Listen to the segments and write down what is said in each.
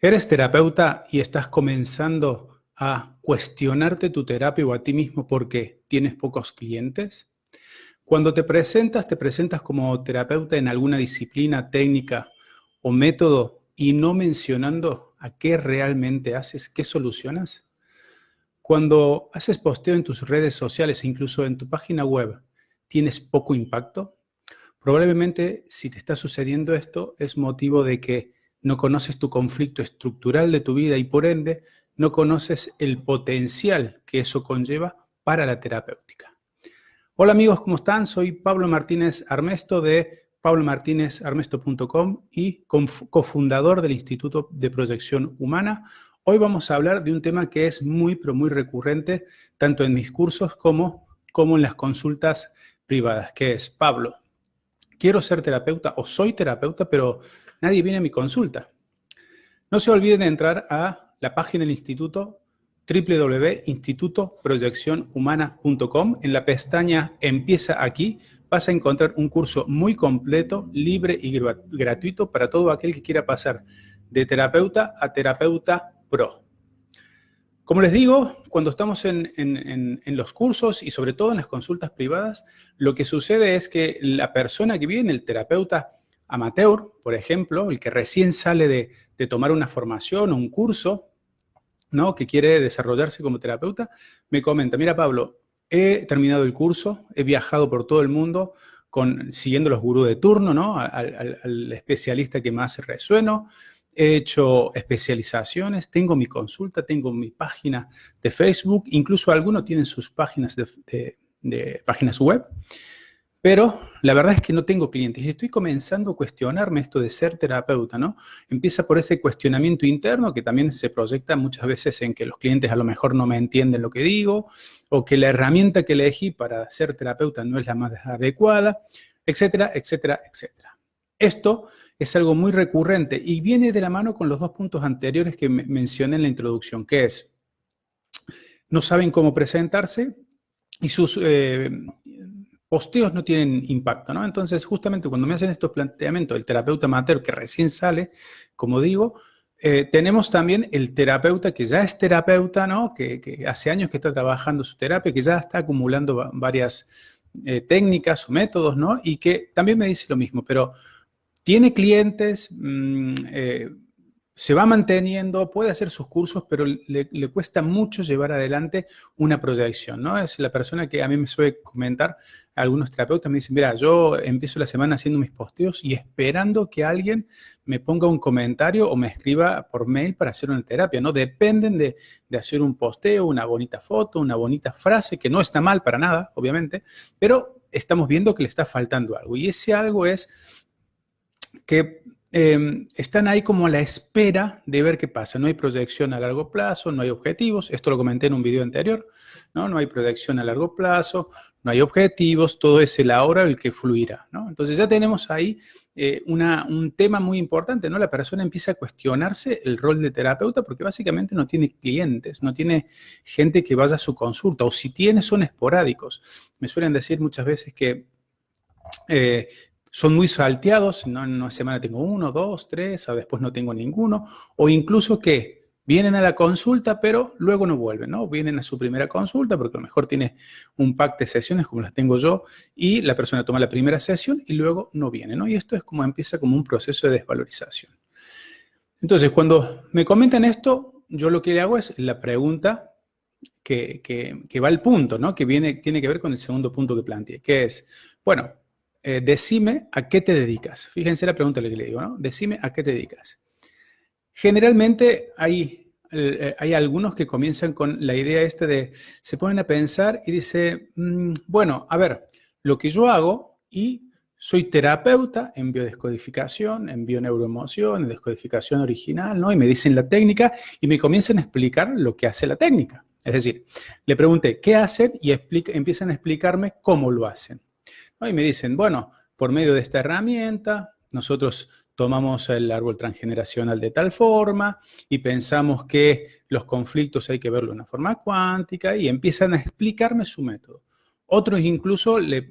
¿Eres terapeuta y estás comenzando a cuestionarte tu terapia o a ti mismo porque tienes pocos clientes? Cuando te presentas como terapeuta en alguna disciplina, técnica o método y no mencionando a qué realmente haces, qué solucionas. Cuando haces posteo en tus redes sociales e incluso en tu página web, ¿tienes poco impacto? Probablemente, si te está sucediendo esto, es motivo de que no conoces tu conflicto estructural de tu vida y por ende no conoces el potencial que eso conlleva para la terapéutica. Hola amigos, ¿cómo están? Soy Pablo Martínez Armesto de pablomartinezarmesto.com y cofundador del Instituto de Proyección Humana. Hoy vamos a hablar de un tema que es muy, pero muy recurrente, tanto en mis cursos como en las consultas privadas, que es: Pablo, quiero ser terapeuta o soy terapeuta, pero nadie viene a mi consulta. No se olviden de entrar a la página del instituto www.institutoproyeccionhumana.com. En la pestaña Empieza aquí vas a encontrar un curso muy completo, libre y gratuito para todo aquel que quiera pasar de terapeuta a terapeuta pro. Como les digo, cuando estamos en los cursos y sobre todo en las consultas privadas, lo que sucede es que la persona que viene, el terapeuta amateur, por ejemplo, el que recién sale de tomar una formación o un curso, ¿no?, que quiere desarrollarse como terapeuta, me comenta: mira, Pablo, he terminado el curso, he viajado por todo el mundo siguiendo los gurús de turno, ¿no?, al especialista que más resueno. He hecho especializaciones, tengo mi consulta, tengo mi página de Facebook, incluso algunos tienen sus páginas de páginas web, pero la verdad es que no tengo clientes y estoy comenzando a cuestionarme esto de ser terapeuta, ¿no? Empieza por ese cuestionamiento interno que también se proyecta muchas veces en que los clientes a lo mejor no me entienden lo que digo o que la herramienta que elegí para ser terapeuta no es la más adecuada, etcétera, etcétera, etcétera. Esto es algo muy recurrente y viene de la mano con los dos puntos anteriores que mencioné en la introducción, que es: no saben cómo presentarse y sus posteos no tienen impacto, ¿no? Entonces, justamente cuando me hacen estos planteamientos, el terapeuta amateur que recién sale, como digo, tenemos también el terapeuta que ya es terapeuta, ¿no?, que hace años que está trabajando su terapia, que ya está acumulando varias técnicas o métodos, ¿no?, y que también me dice lo mismo, pero tiene clientes, se va manteniendo, puede hacer sus cursos, pero le cuesta mucho llevar adelante una proyección, ¿no? Es la persona que a mí me suele comentar, algunos terapeutas me dicen: mira, yo empiezo la semana haciendo mis posteos y esperando que alguien me ponga un comentario o me escriba por mail para hacer una terapia, ¿no? Dependen de hacer un posteo, una bonita foto, una bonita frase, que no está mal para nada, obviamente, pero estamos viendo que le está faltando algo. Y ese algo es que están ahí como a la espera de ver qué pasa. No hay proyección a largo plazo, no hay objetivos. Esto lo comenté en un video anterior, ¿no? No hay proyección a largo plazo, no hay objetivos, todo es el ahora, el que fluirá, ¿no? Entonces ya tenemos ahí un tema muy importante, ¿no? La persona empieza a cuestionarse el rol de terapeuta porque básicamente no tiene clientes, no tiene gente que vaya a su consulta, o si tiene son esporádicos. Me suelen decir muchas veces que son muy salteados, ¿no? En una semana tengo 1, 2, 3, o después no tengo ninguno, o incluso que vienen a la consulta, pero luego no vuelven, ¿no? Vienen a su primera consulta porque a lo mejor tiene un pack de sesiones como las tengo yo y la persona toma la primera sesión y luego no viene, ¿no? Y esto es como empieza como un proceso de desvalorización. Entonces, cuando me comentan esto, yo lo que le hago es la pregunta que va al punto, ¿no?, que tiene que ver con el segundo punto que planteé, que es: bueno, decime a qué te dedicas. Fíjense la pregunta que le digo, ¿no? Decime a qué te dedicas. Generalmente hay algunos que comienzan con la idea esta de, se ponen a pensar y dice, bueno, a ver, lo que yo hago, y soy terapeuta en biodescodificación, en bioneuroemoción, en descodificación original, ¿no? Y me dicen la técnica y me comienzan a explicar lo que hace la técnica. Es decir, le pregunté qué hacen y empiezan a explicarme cómo lo hacen, ¿no? Y me dicen, bueno, por medio de esta herramienta, nosotros tomamos el árbol transgeneracional de tal forma y pensamos que los conflictos hay que verlo de una forma cuántica, y empiezan a explicarme su método. Otros incluso le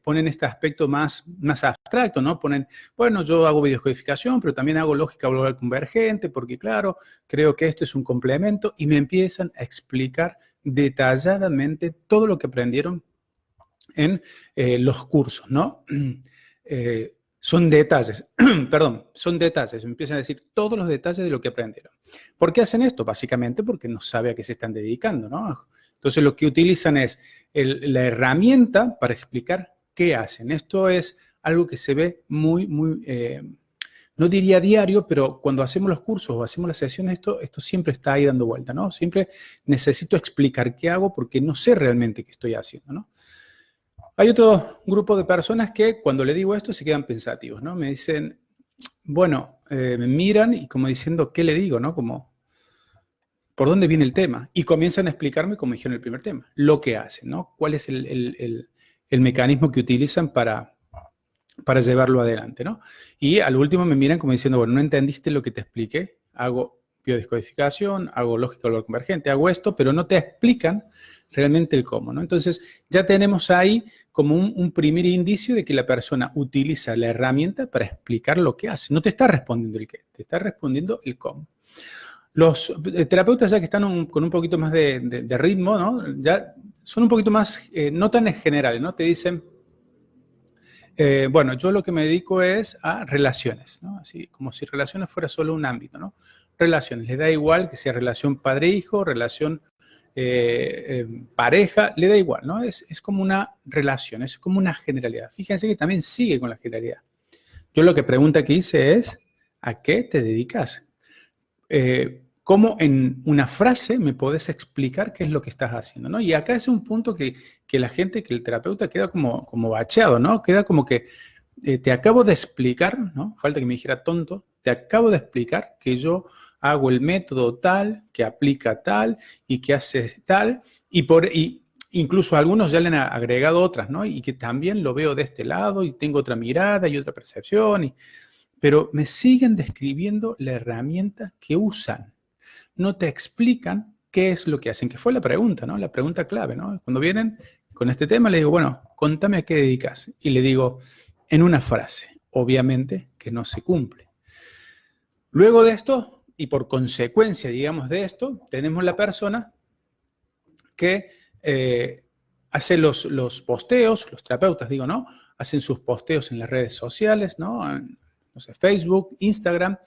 ponen este aspecto más abstracto, ¿no? Ponen, bueno, yo hago videocodificación, pero también hago lógica global convergente, porque claro, creo que esto es un complemento, y me empiezan a explicar detalladamente todo lo que aprendieron en los cursos, ¿no? Son detalles, perdón, son detalles, me empiezan a decir todos los detalles de lo que aprendieron. ¿Por qué hacen esto? Básicamente porque no sabe a qué se están dedicando, ¿no? Entonces lo que utilizan es la herramienta para explicar qué hacen. Esto es algo que se ve muy, no diría diario, pero cuando hacemos los cursos o hacemos las sesiones, esto siempre está ahí dando vuelta, ¿no? Siempre necesito explicar qué hago porque no sé realmente qué estoy haciendo, ¿no? Hay otro grupo de personas que cuando le digo esto se quedan pensativos, ¿no? Me dicen, bueno, me miran y como diciendo, ¿qué le digo, no? Como, ¿por dónde viene el tema? Y comienzan a explicarme, como dijeron en el primer tema, lo que hacen, ¿no? ¿Cuál es el mecanismo que utilizan para llevarlo adelante, ¿no? Y al último me miran como diciendo, bueno, no entendiste lo que te expliqué, hago biodescodificación, hago lógica global convergente, hago esto, pero no te explican realmente el cómo, ¿no? Entonces, ya tenemos ahí como un primer indicio de que la persona utiliza la herramienta para explicar lo que hace. No te está respondiendo el qué, te está respondiendo el cómo. Los terapeutas ya que están con un poquito más de ritmo, ¿no? Ya son un poquito más, no tan generales, ¿no? Te dicen, bueno, yo lo que me dedico es a relaciones, ¿no? Así como si relaciones fuera solo un ámbito, ¿no? Relaciones, les da igual que sea relación padre-hijo, relación pareja, le da igual, ¿no? Es como una relación, es como una generalidad. Fíjense que también sigue con la generalidad. Yo lo que pregunta que hice es, ¿a qué te dedicas? ¿Cómo en una frase me podés explicar qué es lo que estás haciendo, ¿no? Y acá es un punto que la gente, que el terapeuta queda como bacheado, ¿no? Queda como que te acabo de explicar, ¿no? Falta que me dijera tonto, te acabo de explicar que yo hago el método tal, que aplica tal y que hace tal, y incluso algunos ya le han agregado otras, ¿no? Y que también lo veo de este lado y tengo otra mirada y otra percepción, pero me siguen describiendo la herramienta que usan. No te explican qué es lo que hacen, que fue la pregunta, ¿no? La pregunta clave, ¿no? Cuando vienen con este tema, le digo, bueno, contame a qué dedicas. Y le digo, en una frase, obviamente que no se cumple. Luego de esto, y por consecuencia, digamos, de esto, tenemos la persona que hace los posteos, los terapeutas, digo, ¿no? Hacen sus posteos en las redes sociales, ¿no? No sé, Facebook, Instagram.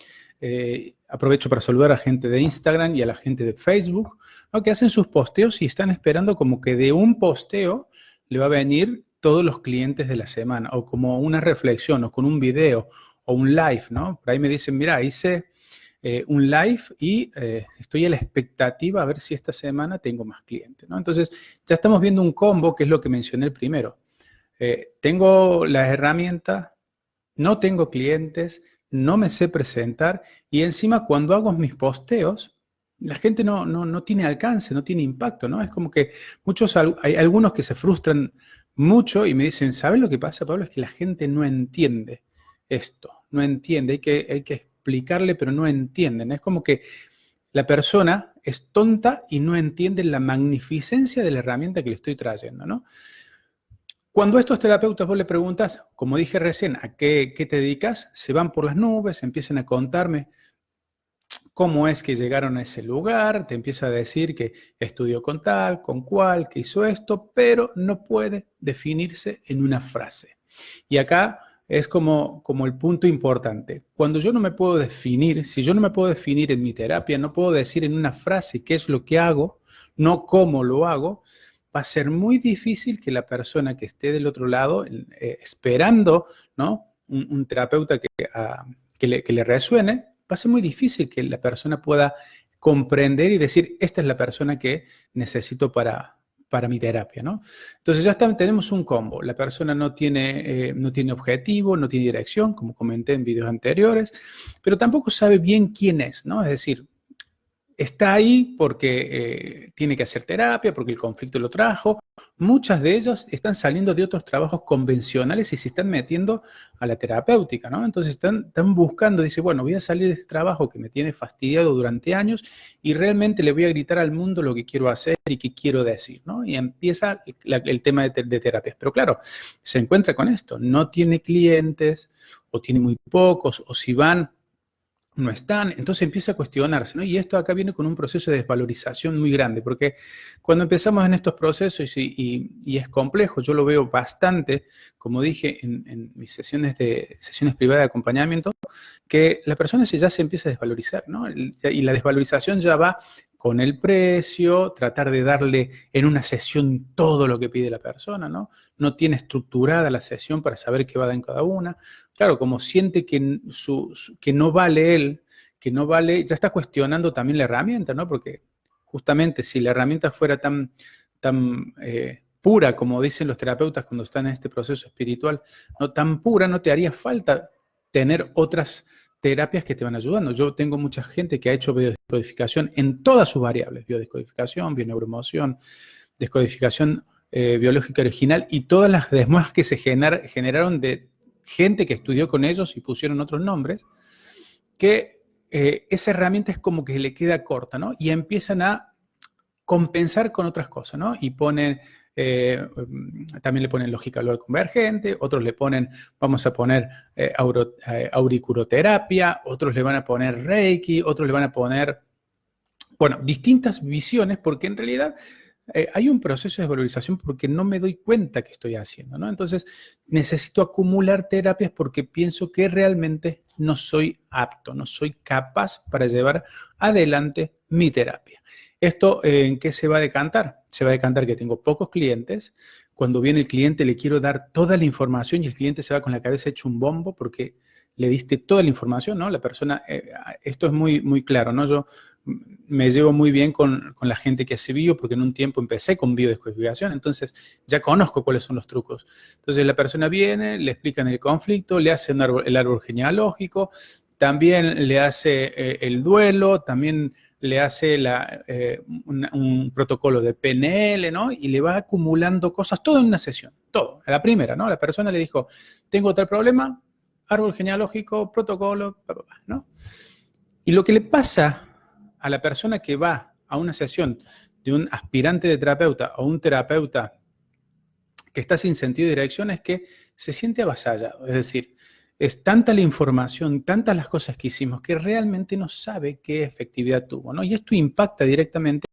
Aprovecho para saludar a gente de Instagram y a la gente de Facebook, ¿no? Que hacen sus posteos y están esperando como que de un posteo le va a venir todos los clientes de la semana, o como una reflexión, o con un video, o un live, ¿no? Por ahí me dicen, mira, hice un live y estoy a la expectativa a ver si esta semana tengo más clientes, ¿no? Entonces, ya estamos viendo un combo, que es lo que mencioné el primero. Tengo las herramientas, no tengo clientes, no me sé presentar, y encima cuando hago mis posteos, la gente no tiene alcance, no tiene impacto, ¿no? Es como que hay algunos que se frustran mucho y me dicen, ¿sabes lo que pasa, Pablo? Es que la gente no entiende esto, no entiende, hay que explicarle, pero no entienden. Es como que la persona es tonta y no entiende la magnificencia de la herramienta que le estoy trayendo, ¿no? Cuando a estos terapeutas vos le preguntas, como dije recién, ¿a qué te dedicas? Se van por las nubes, empiezan a contarme cómo es que llegaron a ese lugar, te empieza a decir que estudió con tal, con cual, que hizo esto, pero no puede definirse en una frase. Y acá es como el punto importante. Cuando yo no me puedo definir, si yo no me puedo definir en mi terapia, no puedo decir en una frase qué es lo que hago, no cómo lo hago, va a ser muy difícil que la persona que esté del otro lado, esperando, ¿no? un terapeuta que le resuene, va a ser muy difícil que la persona pueda comprender y decir, esta es la persona que necesito para mi terapia, ¿no? Entonces ya tenemos un combo. La persona no tiene objetivo, no tiene dirección, como comenté en videos anteriores, pero tampoco sabe bien quién es, ¿no? Es decir, está ahí porque tiene que hacer terapia, porque el conflicto lo trajo. Muchas de ellas están saliendo de otros trabajos convencionales y se están metiendo a la terapéutica, ¿no? Entonces están buscando, dice, bueno, voy a salir de este trabajo que me tiene fastidiado durante años y realmente le voy a gritar al mundo lo que quiero hacer y qué quiero decir, ¿no? Y empieza el tema de terapias. Pero claro, se encuentra con esto, no tiene clientes o tiene muy pocos, o si van, no están, entonces empieza a cuestionarse, ¿no? Y esto acá viene con un proceso de desvalorización muy grande, porque cuando empezamos en estos procesos, y es complejo, yo lo veo bastante, como dije en mis sesiones privadas de acompañamiento, que la persona ya se empieza a desvalorizar, ¿no? Y la desvalorización ya va con el precio, tratar de darle en una sesión todo lo que pide la persona, ¿no? No tiene estructurada la sesión para saber qué va a dar en cada una. Claro, como siente que, que no vale él, que no vale, ya está cuestionando también la herramienta, ¿no? Porque justamente si la herramienta fuera tan pura, como dicen los terapeutas cuando están en este proceso espiritual, no tan pura, no te haría falta tener otras terapias que te van ayudando. Yo tengo mucha gente que ha hecho biodescodificación en todas sus variables, biodescodificación, bioneuroemoción, descodificación biológica original y todas las demás que se generaron de gente que estudió con ellos y pusieron otros nombres, que esa herramienta es como que le queda corta, ¿no? Y empiezan a compensar con otras cosas, ¿no? Y ponen, también le ponen lógica global convergente, otros le ponen, vamos a poner auriculoterapia, otros le van a poner Reiki, otros le van a poner, bueno, distintas visiones, porque en realidad hay un proceso de desvalorización porque no me doy cuenta que estoy haciendo, ¿no? Entonces, necesito acumular terapias porque pienso que realmente no soy apto, no soy capaz para llevar adelante mi terapia. ¿Esto en qué se va a decantar? Se va a decantar que tengo pocos clientes. Cuando viene el cliente le quiero dar toda la información y el cliente se va con la cabeza hecho un bombo porque le diste toda la información, ¿no? La persona, esto es muy, muy claro, ¿no? Yo me llevo muy bien con la gente que hace bio porque en un tiempo empecé con biodescodificación, entonces ya conozco cuáles son los trucos. Entonces la persona viene, le explican el conflicto, le hace el árbol genealógico, también le hace el duelo, también le hace un protocolo de PNL, ¿no? Y le va acumulando cosas, todo en una sesión, todo. A la primera, ¿no? La persona le dijo, tengo tal problema, árbol genealógico, protocolo, ¿no? Y lo que le pasa a la persona que va a una sesión de un aspirante de terapeuta o un terapeuta que está sin sentido de dirección es que se siente avasallado. Es decir, es tanta la información, tantas las cosas que hicimos que realmente no sabe qué efectividad tuvo, ¿no? Y esto impacta directamente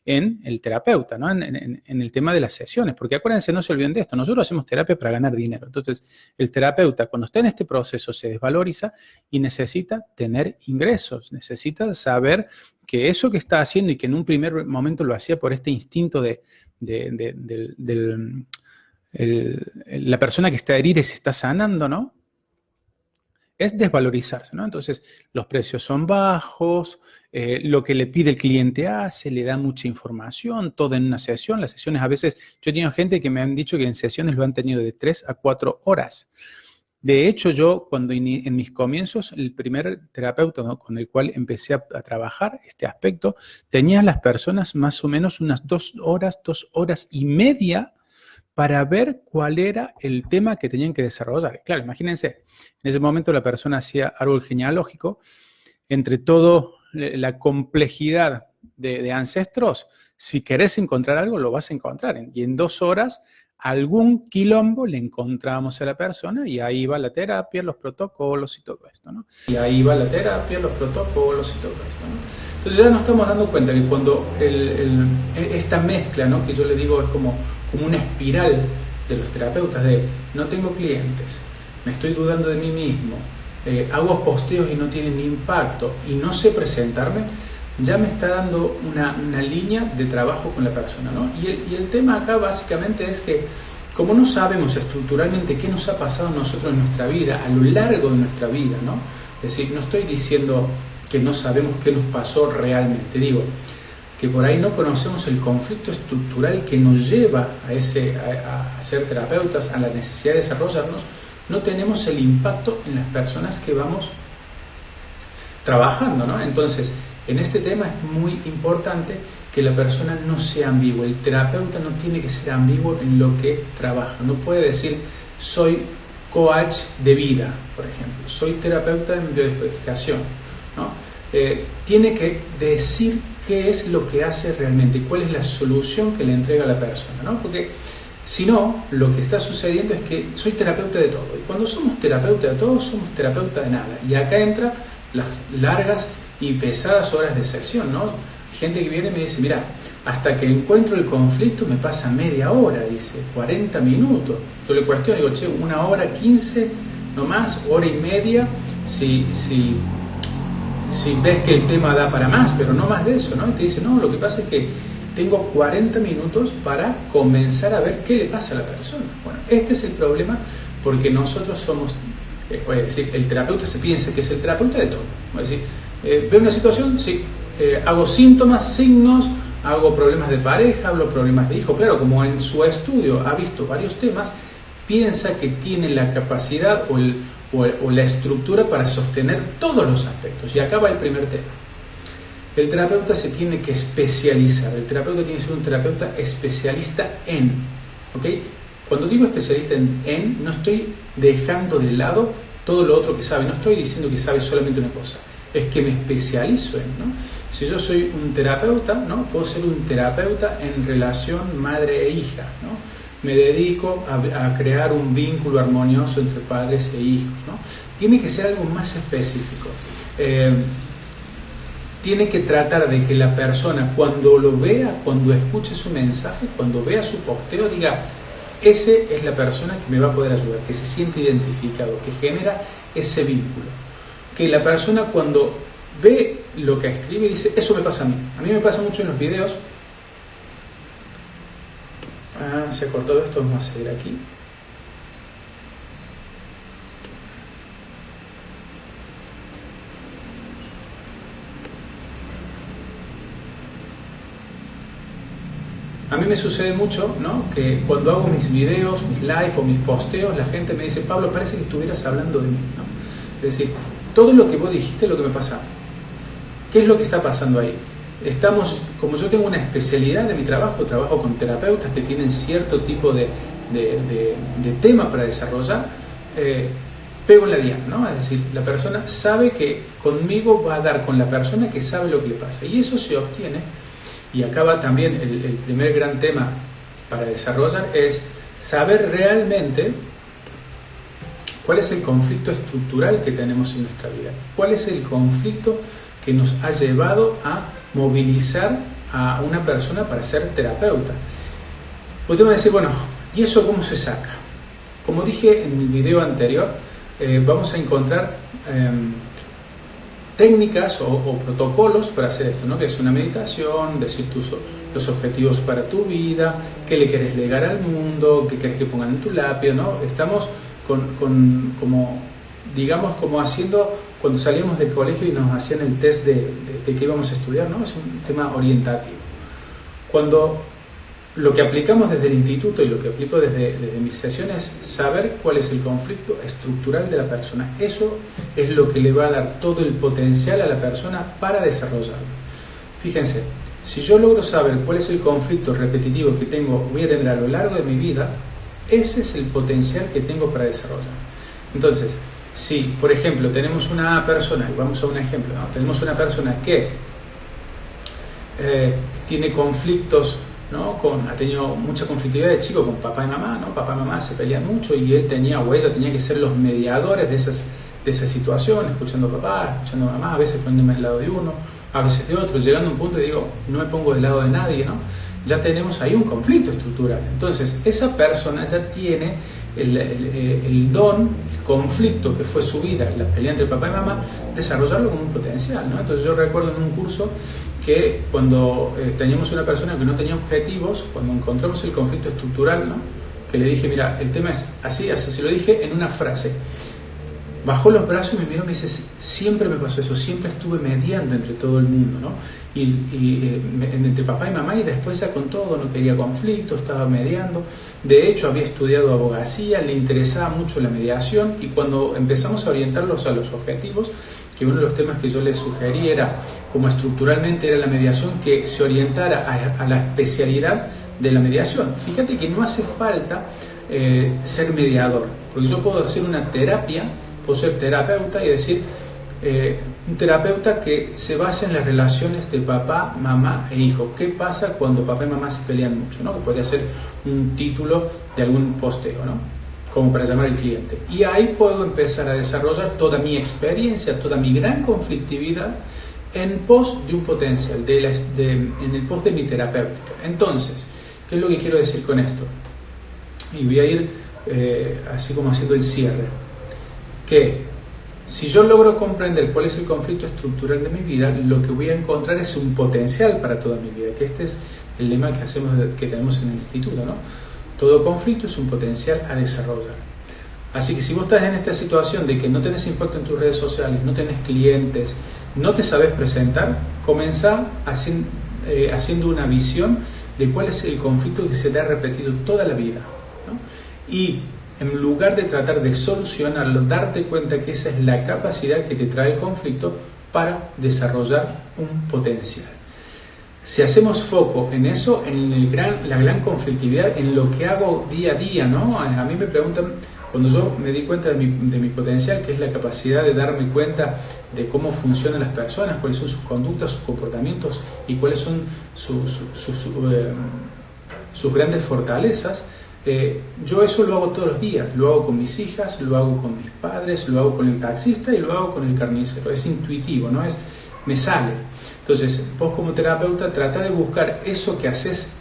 en el terapeuta, ¿no? En el tema de las sesiones, porque acuérdense, no se olviden de esto, nosotros hacemos terapia para ganar dinero, entonces el terapeuta cuando está en este proceso se desvaloriza y necesita tener ingresos, necesita saber que eso que está haciendo y que en un primer momento lo hacía por este instinto la persona que está herida y se está sanando, ¿no? Es desvalorizarse, ¿no? Entonces, los precios son bajos, lo que le pide el cliente hace, le da mucha información, todo en una sesión. Las sesiones a veces, yo he tenido gente que me han dicho que en sesiones lo han tenido de 3 a 4 horas. De hecho, yo cuando en mis comienzos, el primer terapeuta, ¿no?, con el cual empecé a trabajar este aspecto, tenía a las personas más o menos unas 2 horas y media para ver cuál era el tema que tenían que desarrollar. Claro, imagínense, en ese momento la persona hacía árbol genealógico, entre todo la complejidad de ancestros, si querés encontrar algo, lo vas a encontrar. Y en 2 horas, algún quilombo le encontramos a la persona y ahí va la terapia, los protocolos y todo esto, ¿no? Y ahí va la terapia, los protocolos y todo esto, ¿no? Entonces ya nos estamos dando cuenta que cuando esta mezcla, ¿no?, que yo le digo es como una espiral de los terapeutas de no tengo clientes, me estoy dudando de mí mismo, hago posteos y no tienen impacto y no sé presentarme, ya me está dando una línea de trabajo con la persona, ¿no? Y el tema acá básicamente es que como no sabemos estructuralmente qué nos ha pasado a nosotros en nuestra vida, a lo largo de nuestra vida, ¿no? Es decir, no estoy diciendo que no sabemos qué nos pasó realmente, digo que por ahí no conocemos el conflicto estructural que nos lleva a ser terapeutas, a la necesidad de desarrollarnos, no tenemos el impacto en las personas que vamos trabajando, ¿no? Entonces, en este tema es muy importante que la persona no sea ambigua. El terapeuta no tiene que ser ambiguo en lo que trabaja. No puede decir, soy coach de vida, por ejemplo, soy terapeuta en biodescodificación, ¿no? Tiene que decir qué es lo que hace realmente y cuál es la solución que le entrega a la persona, ¿no? Porque si no, lo que está sucediendo es que soy terapeuta de todo. Y cuando somos terapeuta de todo, somos terapeuta de nada. Y acá entran las largas y pesadas horas de sesión, ¿no? Hay gente que viene y me dice, mira, hasta que encuentro el conflicto me pasa media hora, dice, 40 minutos. Yo le cuestiono, digo, che, 1 hora 15, no más, hora y media, si ves que el tema da para más, pero no más de eso, ¿no? Y te dice, no, lo que pasa es que tengo 40 minutos para comenzar a ver qué le pasa a la persona. Bueno, este es el problema porque nosotros somos, es decir, el terapeuta se piensa que es el terapeuta de todo. Es decir, veo una situación, sí, hago síntomas, signos, hago problemas de pareja, hablo problemas de hijo. Claro, como en su estudio ha visto varios temas, piensa que tiene la capacidad o la estructura para sostener todos los aspectos. Y acá va el primer tema. El terapeuta se tiene que especializar. El terapeuta tiene que ser un terapeuta especialista en. ¿Ok? Cuando digo especialista en, no estoy dejando de lado todo lo otro que sabe. No estoy diciendo que sabe solamente una cosa. Es que me especializo en, ¿no? Si yo soy un terapeuta, ¿no? Puedo ser un terapeuta en relación madre e hija, ¿no? Me dedico a crear un vínculo armonioso entre padres e hijos, ¿no? Tiene que ser algo más específico. Tiene que tratar de que la persona cuando lo vea, cuando escuche su mensaje, cuando vea su posteo, diga, ese es la persona que me va a poder ayudar, que se siente identificado, que genera ese vínculo. Que la persona cuando ve lo que escribe dice, eso me pasa a mí. A mí me pasa mucho en los videos. Se ha cortado esto, vamos a seguir aquí. A mí me sucede mucho, ¿no? Que cuando hago mis videos, mis live o mis posteos, la gente me dice, Pablo, parece que estuvieras hablando de mí, ¿no? Es decir, todo lo que vos dijiste es lo que me pasa a mí. ¿Qué es lo que está pasando ahí? Como yo tengo una especialidad de mi trabajo con terapeutas que tienen cierto tipo de tema para desarrollar, pego en la diana, ¿no? Es decir, la persona sabe que conmigo va a dar con la persona que sabe lo que le pasa. Y eso se obtiene, y acá va también el primer gran tema para desarrollar, es saber realmente cuál es el conflicto estructural que tenemos en nuestra vida, cuál es el conflicto que nos ha llevado a movilizar a una persona para ser terapeuta. Usted me va a decir, bueno, ¿y eso cómo se saca? Como dije en el video anterior, vamos a encontrar técnicas o protocolos para hacer esto, ¿no? Que es una meditación, decir los objetivos para tu vida, qué le querés legar al mundo, qué querés que pongan en tu lápiz, ¿no? Estamos como haciendo cuando salíamos del colegio y nos hacían el test de qué íbamos a estudiar, ¿no? Es un tema orientativo. Cuando lo que aplicamos desde el instituto y lo que aplico desde mis sesiones es saber cuál es el conflicto estructural de la persona. Eso es lo que le va a dar todo el potencial a la persona para desarrollarlo. Fíjense, si yo logro saber cuál es el conflicto repetitivo que voy a tener a lo largo de mi vida, ese es el potencial que tengo para desarrollar. Entonces, si, por ejemplo, tenemos una persona, y vamos a un ejemplo, ¿no? Tenemos una persona que tiene conflictos, ¿no? Ha tenido mucha conflictividad de chico con papá y mamá, ¿no? Papá y mamá se pelean mucho y él o ella tenía que ser los mediadores de esa situación, escuchando a papá, escuchando a mamá, a veces poniéndome al lado de uno, a veces de otro, llegando a un punto y digo, no me pongo del lado de nadie, ¿no? Ya tenemos ahí un conflicto estructural. Entonces, esa persona ya tiene el don, el conflicto que fue su vida, la pelea entre papá y mamá, desarrollarlo como un potencial, ¿no? Entonces, yo recuerdo en un curso que cuando teníamos una persona que no tenía objetivos, cuando encontramos el conflicto estructural, ¿no? Que le dije, mira, el tema es así, se lo dije en una frase. Bajó los brazos y me miró y me dice, siempre me pasó eso, siempre estuve mediando entre todo el mundo, ¿no? Entre papá y mamá, y después ya con todo, no quería conflicto, estaba mediando. De hecho, había estudiado abogacía, le interesaba mucho la mediación, y cuando empezamos a orientarlos a los objetivos, que uno de los temas que yo les sugerí era, como estructuralmente era la mediación, que se orientara a la especialidad de la mediación. Fíjate que no hace falta ser mediador, porque yo puedo hacer una terapia, puedo ser terapeuta y decir, un terapeuta que se basa en las relaciones de papá, mamá e hijo. ¿Qué pasa cuando papá y mamá se pelean mucho, ¿no? Que podría ser un título de algún posteo, ¿no? Como para llamar al cliente. Y ahí puedo empezar a desarrollar toda mi experiencia, toda mi gran conflictividad en pos de un potencial, en el pos de mi terapéutica. Entonces, ¿qué es lo que quiero decir con esto? Y voy a ir así como haciendo el cierre. Que si yo logro comprender cuál es el conflicto estructural de mi vida, lo que voy a encontrar es un potencial para toda mi vida, que este es el lema que tenemos en el instituto, ¿no? Todo conflicto es un potencial a desarrollar. Así que si vos estás en esta situación de que no tenés impacto en tus redes sociales, no tenés clientes, no te sabes presentar, comenzá haciendo una visión de cuál es el conflicto que se te ha repetido toda la vida, ¿no? Y en lugar de tratar de solucionarlo, darte cuenta que esa es la capacidad que te trae el conflicto para desarrollar un potencial. Si hacemos foco en eso, en la gran conflictividad, en lo que hago día a día, ¿no? A mí me preguntan, cuando yo me di cuenta de mi potencial, que es la capacidad de darme cuenta de cómo funcionan las personas, cuáles son sus conductas, sus comportamientos y cuáles son sus grandes fortalezas, yo eso lo hago todos los días, lo hago con mis hijas, lo hago con mis padres, lo hago con el taxista y lo hago con el carnicero. Es intuitivo, ¿no? Me sale. Entonces, vos como terapeuta trata de buscar eso que haces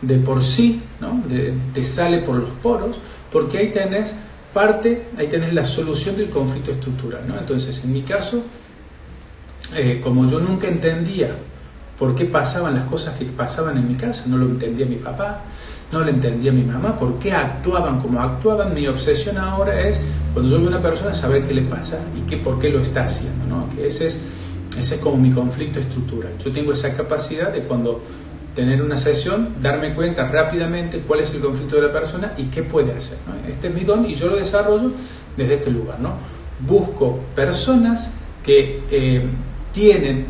de por sí, ¿no? Te sale por los poros, porque ahí tenés la solución del conflicto estructural, ¿no? Entonces, en mi caso, como yo nunca entendía por qué pasaban las cosas que pasaban en mi casa, no lo entendía mi papá, no lo entendía mi mamá, por qué actuaban como actuaban. Mi obsesión ahora es, cuando yo veo a una persona, saber qué le pasa y por qué lo está haciendo, ¿no? Que ese es como mi conflicto estructural. Yo tengo esa capacidad de, cuando tener una sesión, darme cuenta rápidamente cuál es el conflicto de la persona y qué puede hacer, ¿no? Este es mi don y yo lo desarrollo desde este lugar, ¿no? Busco personas que tienen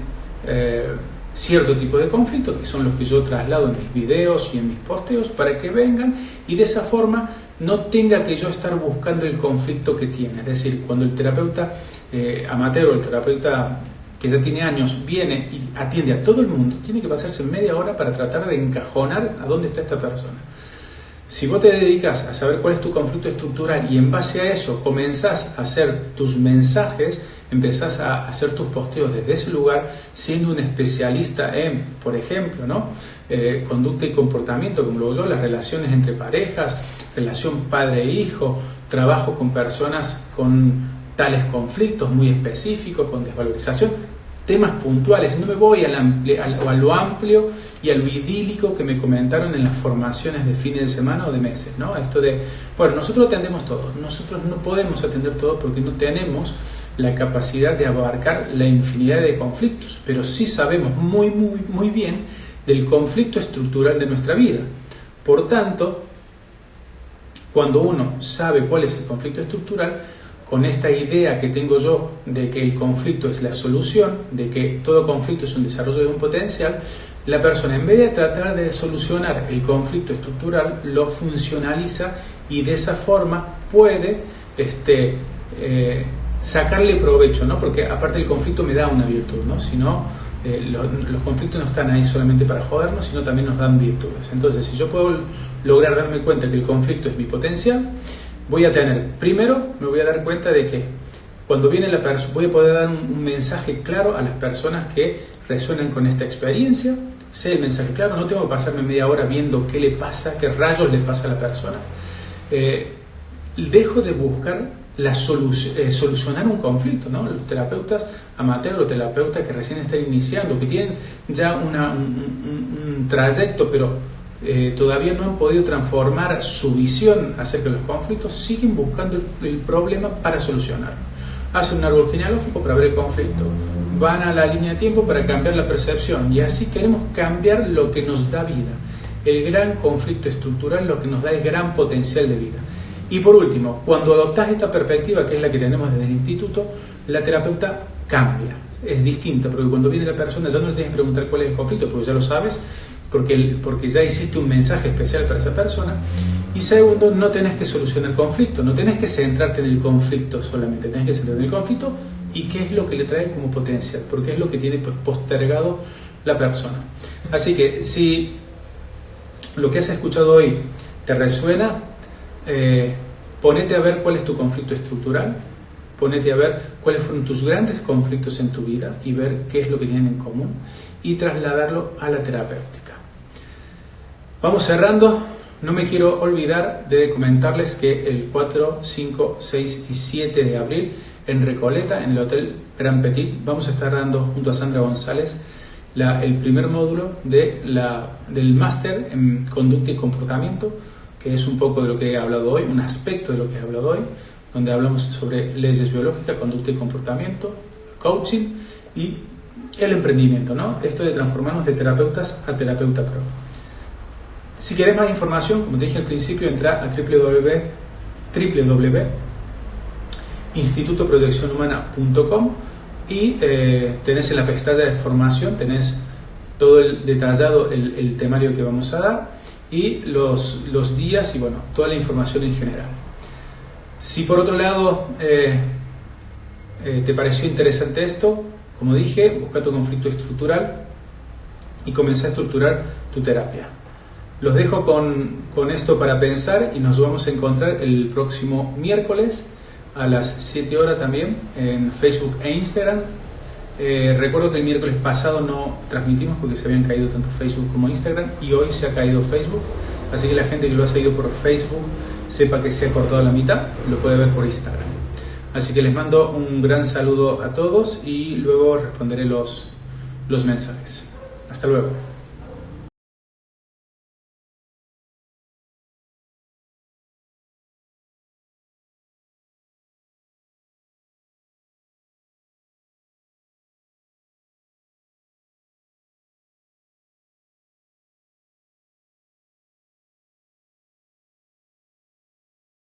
cierto tipo de conflicto, que son los que yo traslado en mis videos y en mis posteos, para que vengan y de esa forma no tenga que yo estar buscando el conflicto que tiene. Es decir, cuando el terapeuta amateur o el terapeuta que ya tiene años viene y atiende a todo el mundo, tiene que pasarse media hora para tratar de encajonar a dónde está esta persona. Si vos te dedicas a saber cuál es tu conflicto estructural y en base a eso comenzás a hacer tus mensajes, empezás a hacer tus posteos desde ese lugar, siendo un especialista en, por ejemplo, ¿no? Conducta y comportamiento, como lo hago yo, las relaciones entre parejas, relación padre-hijo, trabajo con personas con tales conflictos muy específicos, con desvalorización, temas puntuales. No me voy a lo amplio y a lo idílico que me comentaron en las formaciones de fines de semana o de meses, ¿no? Esto de, bueno, nosotros atendemos todo. Nosotros no podemos atender todo porque no tenemos la capacidad de abarcar la infinidad de conflictos, pero sí sabemos muy, muy, muy bien del conflicto estructural de nuestra vida. Por tanto, cuando uno sabe cuál es el conflicto estructural, con esta idea que tengo yo de que el conflicto es la solución, de que todo conflicto es un desarrollo de un potencial, la persona, en vez de tratar de solucionar el conflicto estructural, lo funcionaliza y de esa forma puede sacarle provecho, ¿no? Porque aparte el conflicto me da una virtud, ¿no? Si no, los conflictos no están ahí solamente para jodernos, sino también nos dan virtudes. Entonces, si yo puedo lograr darme cuenta que el conflicto es mi potencial, primero me voy a dar cuenta de que cuando viene la persona, voy a poder dar un mensaje claro a las personas que resuenan con esta experiencia. Sé el mensaje claro, no tengo que pasarme media hora viendo qué le pasa, qué rayos le pasa a la persona. Dejo de buscar solucionar un conflicto, ¿no? Los terapeutas amateur o terapeutas que recién están iniciando, que tienen ya un trayecto, pero todavía no han podido transformar su visión acerca de los conflictos, siguen buscando el problema para solucionarlo. Hacen un árbol genealógico para ver el conflicto, van a la línea de tiempo para cambiar la percepción, y así queremos cambiar lo que nos da vida, el gran conflicto estructural, lo que nos da el gran potencial de vida. Y por último, cuando adoptás esta perspectiva, que es la que tenemos desde el instituto, la terapeuta cambia, es distinta, porque cuando viene la persona ya no le tienes que preguntar cuál es el conflicto, porque ya lo sabes, porque ya hiciste un mensaje especial para esa persona. Y segundo, no tenés que solucionar el conflicto, no tenés que centrarte en el conflicto solamente, tenés que centrarte en el conflicto y qué es lo que le trae como potencial, porque es lo que tiene postergado la persona. Así que si lo que has escuchado hoy te resuena, ponete a ver cuál es tu conflicto estructural, ponete a ver cuáles fueron tus grandes conflictos en tu vida y ver qué es lo que tienen en común y trasladarlo a la terapéutica. Vamos cerrando. No me quiero olvidar de comentarles que el 4, 5, 6 y 7 de abril en Recoleta, en el Hotel Grand Petit, vamos a estar dando junto a Sandra González el primer módulo del máster en conducta y comportamiento, que es un poco de lo que he hablado hoy, un aspecto de lo que he hablado hoy, donde hablamos sobre leyes biológicas, conducta y comportamiento, coaching y el emprendimiento, ¿no? Esto de transformarnos de terapeutas a terapeuta pro. Si querés más información, como te dije al principio, entra a www.institutoproyeccionhumana.com y tenés en la pestaña de formación, tenés todo detallado el temario que vamos a dar y los días y bueno, toda la información en general. Si por otro lado te pareció interesante esto, como dije, busca tu conflicto estructural y comienza a estructurar tu terapia. Los dejo con esto para pensar y nos vamos a encontrar el próximo miércoles a las 7 horas también en Facebook e Instagram. Recuerdo que el miércoles pasado no transmitimos porque se habían caído tanto Facebook como Instagram y hoy se ha caído Facebook, así que la gente que lo ha seguido por Facebook sepa que se ha cortado a la mitad, lo puede ver por Instagram. Así que les mando un gran saludo a todos y luego responderé los mensajes. Hasta luego.